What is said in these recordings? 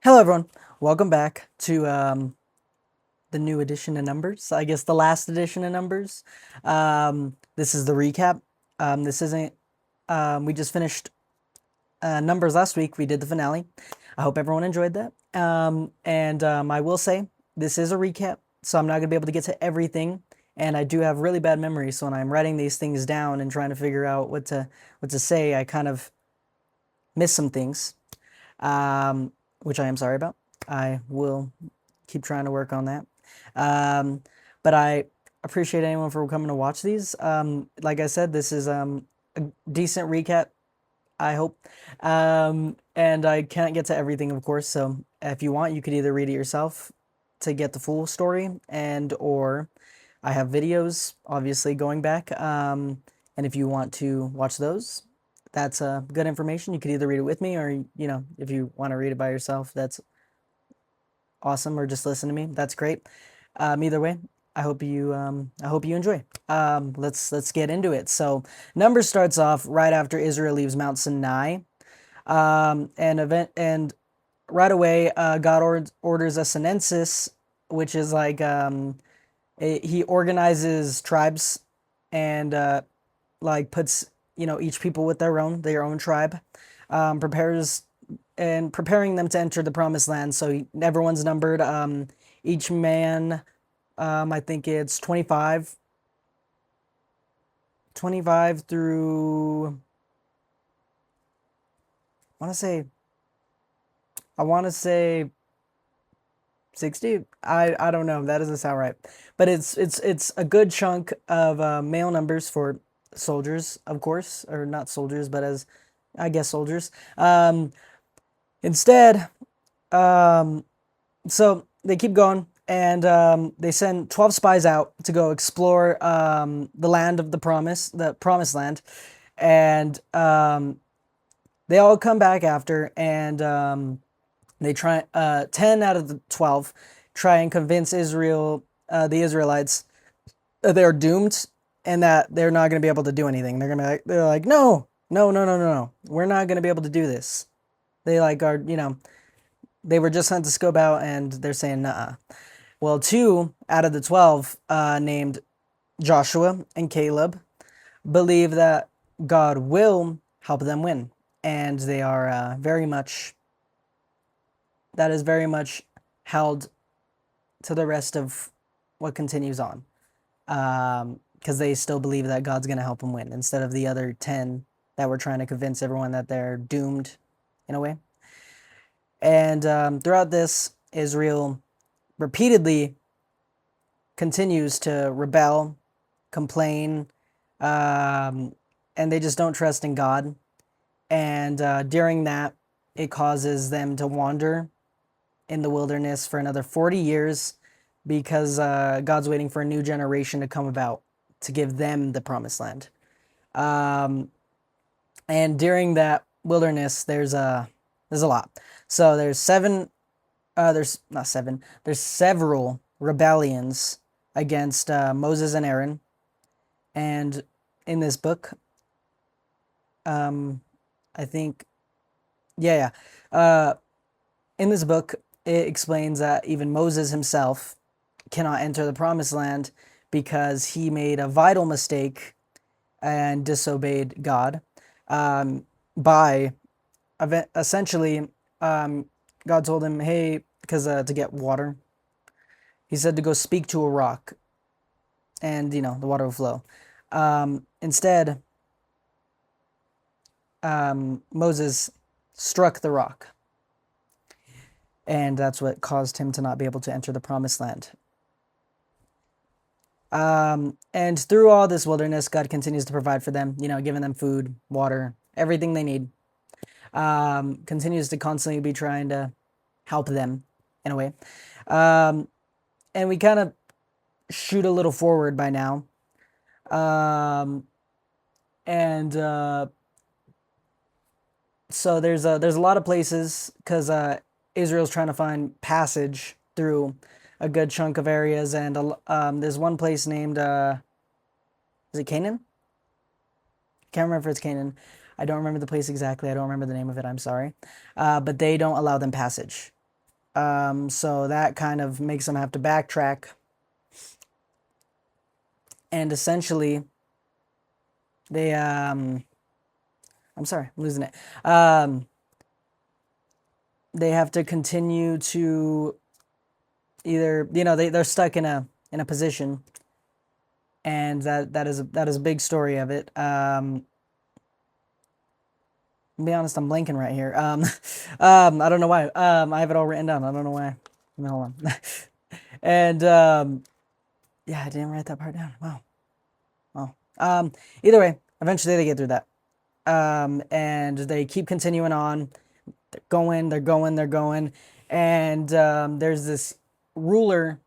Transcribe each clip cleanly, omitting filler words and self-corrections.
Hello, everyone. Welcome back to the new edition of Numbers. I guess the last edition of Numbers. This is the recap. This isn't. We just finished Numbers last week. We did the finale. I hope everyone enjoyed that. And I will say this is a recap, so I'm not gonna be able to get to everything. And I do have really bad memory, so when I'm writing these things down and trying to figure out what to say, I kind of miss some things, which I am sorry about. I will keep trying to work on that. Um, but I appreciate anyone for coming to watch these. Like I said, this is a decent recap, I hope. And I can't get to everything, of course. So if you want, you could either read it yourself to get the full story, and or I have videos, obviously going back. And if you want to watch those, that's good information. You could either read it with me, or if you want to read it by yourself, that's awesome, or just listen to me. That's great. Either way, I hope you enjoy. Let's get into it. So, Numbers starts off right after Israel leaves Mount Sinai, and right away, God orders a census, which is like he organizes tribes and like puts each people with their own tribe, preparing them to enter the promised land. So everyone's numbered. Each man, I think it's 25 through, I want to say, I want to say 60. I don't know. That doesn't sound right. But it's a good chunk of male numbers for soldiers, of course, or not soldiers, but as I guess soldiers. Instead, so they keep going, and they send 12 spies out to go explore the land of the promised land, and they all come back after, and they try 10 out of the 12 try and convince the Israelites that they're doomed and that they're not going to be able to do anything. They're like, no, no, no, no, no, no, we're not going to be able to do this. They like are they were just sent to scope out, and they're saying nah. Well, 2 out of the 12, named Joshua and Caleb, believe that God will help them win, and they are that is very much held to the rest of what continues on, because they still believe that God's going to help them win, instead of the other 10 that were trying to convince everyone that they're doomed in a way. And throughout this, Israel repeatedly continues to rebel, complain, and they just don't trust in God. And during that, it causes them to wander in the wilderness for another 40 years, because God's waiting for a new generation to come about to give them the promised land. And during that wilderness, there's a lot. So there's seven. There's not seven. There's several rebellions against Moses and Aaron, and in this book, I think, yeah, yeah. In this book, it explains that even Moses himself cannot enter the promised land because he made a vital mistake and disobeyed God, by essentially, God told him, hey, because to get water, he said to go speak to a rock, and the water will flow. Instead, Moses struck the rock, and that's what caused him to not be able to enter the promised land. And through all this wilderness, God continues to provide for them, giving them food, water, everything they need. Continues to constantly be trying to help them in a way. And we kind of shoot a little forward by now. And so there's a lot of places, because Israel's trying to find passage through a good chunk of areas, and there's one place named is it Canaan? Can't remember if it's Canaan. I don't remember the place exactly. I don't remember the name of it. I'm sorry, but they don't allow them passage. So that kind of makes them have to backtrack. And essentially, they, I'm sorry, I'm losing it. They have to continue to either, they're stuck in a position, and that is a big story of it. To be honest, I'm blanking right here. I don't know why. I have it all written down. I don't know why. Hold on. And yeah, I didn't write that part down. Wow. Either way, eventually they get through that. And they keep continuing on. They're going. And there's this ruler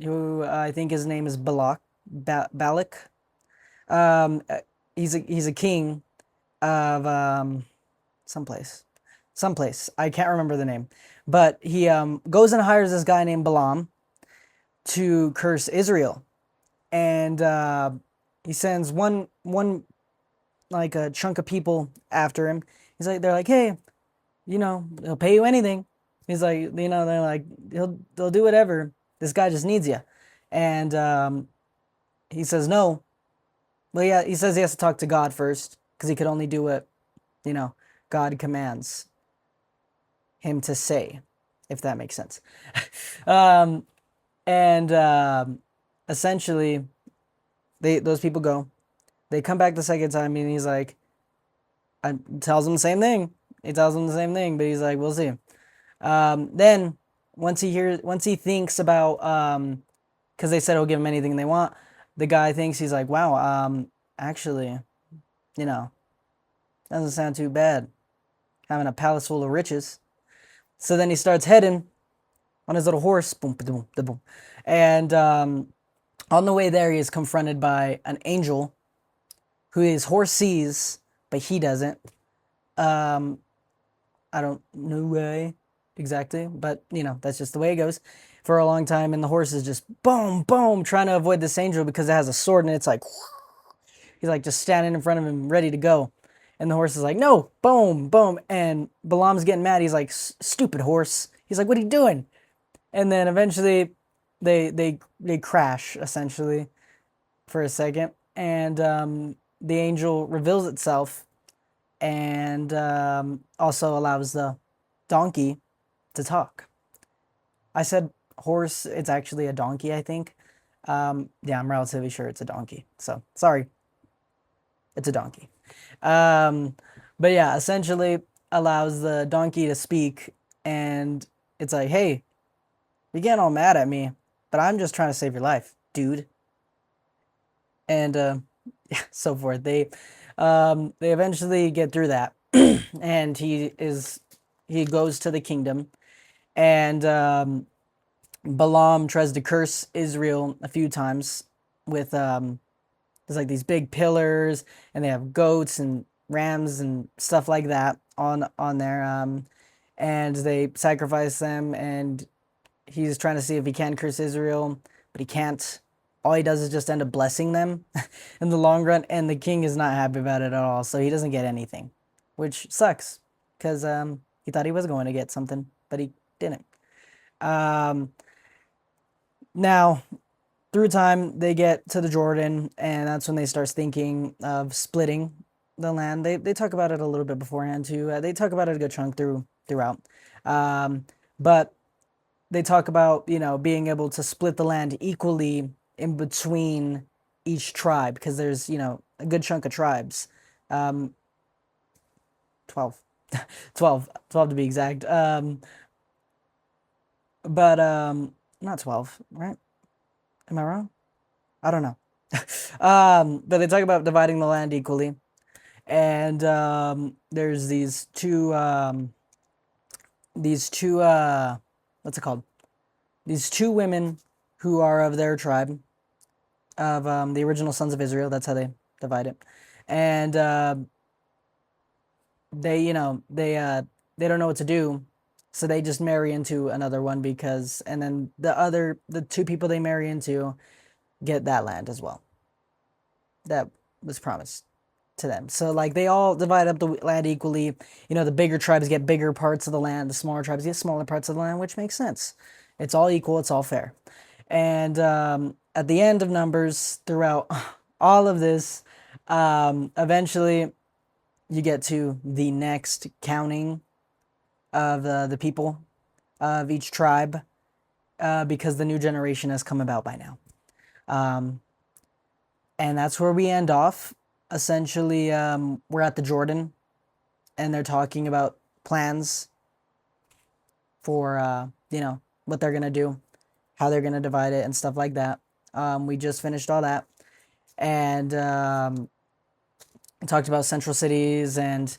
who I think his name is Balak. Um, uh, he's a king of someplace. I can't remember the name, but he goes and hires this guy named Balaam to curse Israel, and he sends one like a chunk of people after him. They're like, hey, he'll pay you anything. He's like, they're like, they'll do whatever. This guy just needs you, and he says no. Well, yeah, he says he has to talk to God first because he could only do what God commands him to say, if that makes sense. um, and essentially, those people go. They come back the second time, and he's like, tells them the same thing. He tells them the same thing, but he's like, we'll see. Then once he thinks about, because they said he'll give him anything they want, the guy thinks, he's like, wow, actually, doesn't sound too bad, having a palace full of riches. So then he starts heading on his little horse, boom, boom, boom, and on the way there, he is confronted by an angel who his horse sees, but he doesn't. I don't know why exactly, but that's just the way it goes for a long time. And the horse is just boom, boom, trying to avoid this angel because it has a sword, and it's like, he's like just standing in front of him, ready to go. And the horse is like, no, boom, boom. And Balaam's getting mad. He's like, stupid horse. He's like, what are you doing? And then eventually they crash, essentially, for a second. And the angel reveals itself, and also allows the donkey to talk. I said horse, it's actually a donkey, I think. Yeah, I'm relatively sure it's a donkey. So, sorry. It's a donkey. But yeah, essentially allows the donkey to speak, and it's like, hey, you're getting all mad at me, but I'm just trying to save your life, dude. And yeah, so forth. They eventually get through that, and he goes to the kingdom, and Balaam tries to curse Israel a few times with there's like these big pillars, and they have goats and rams and stuff like that on there, and they sacrifice them, and he's trying to see if he can curse Israel, but he can't. All he does is just end up blessing them in the long run, and the king is not happy about it at all, so he doesn't get anything, which sucks, because he thought he was going to get something, but he didn't. Now, through time, they get to the Jordan, and that's when they start thinking of splitting the land. They talk about it a little bit beforehand, too. They talk about it a good chunk throughout. But they talk about, being able to split the land equally in between each tribe, because there's, a good chunk of tribes. 12. 12 to be exact. But not 12, right? Am I wrong? I don't know. But they talk about dividing the land equally. And there's these two what's it called? These two women who are of their tribe, of the original sons of Israel. That's how they divide it. And they don't know what to do, so they just marry into another one, and then the two people they marry into get that land as well that was promised. to them. So like they all divide up the land equally. You know, the bigger tribes get bigger parts of the land, the smaller tribes get smaller parts of the land, which makes sense. It's all equal, it's all fair. And at the end of Numbers, throughout all of this, eventually you get to the next counting of the people of each tribe, because the new generation has come about by now. Um, and that's where we end off. Essentially, we're at the Jordan, and they're talking about plans for what they're gonna do, how they're gonna divide it, and stuff like that. We just finished all that, and talked about central cities and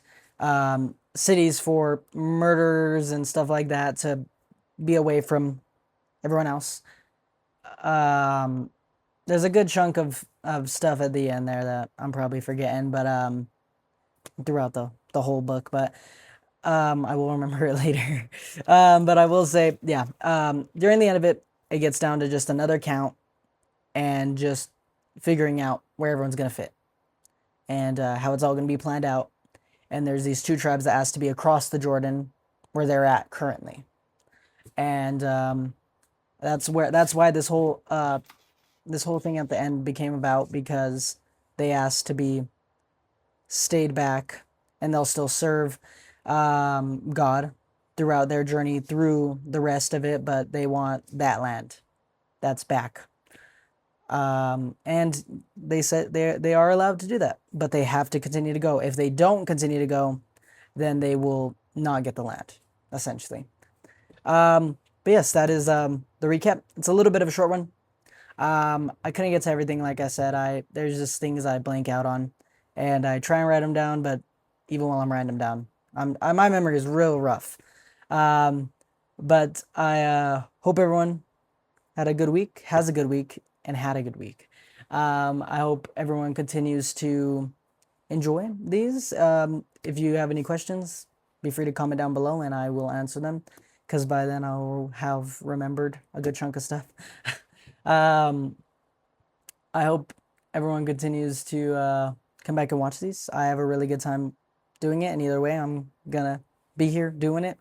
cities for murders and stuff like that to be away from everyone else. Um, there's a good chunk of stuff at the end there that I'm probably forgetting, but throughout the whole book, but I will remember it later. But I will say, yeah, during the end of it, it gets down to just another count and just figuring out where everyone's gonna fit and how it's all gonna be planned out. And there's these two tribes that asked to be across the Jordan, where they're at currently, and that's why this whole thing at the end became about, because they asked to be stayed back, and they'll still serve God throughout their journey through the rest of it, but they want that land that's back. And they said they are allowed to do that, but they have to continue to go. If they don't continue to go, then they will not get the land, essentially. But yes, that is the recap. It's a little bit of a short one. I couldn't get to everything, like I said. There's just things I blank out on, and I try and write them down, but even while I'm writing them down, my memory is real rough. But I hope everyone had a good week, has a good week, and had a good week. I hope everyone continues to enjoy these. If you have any questions, be free to comment down below, and I will answer them, because by then I'll have remembered a good chunk of stuff. I hope everyone continues to come back and watch these. I have a really good time doing it, and either way, I'm gonna be here doing it.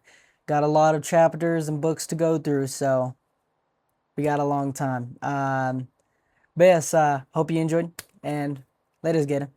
Got a lot of chapters and books to go through, so we got a long time. But yes, hope you enjoyed, and later, Gator.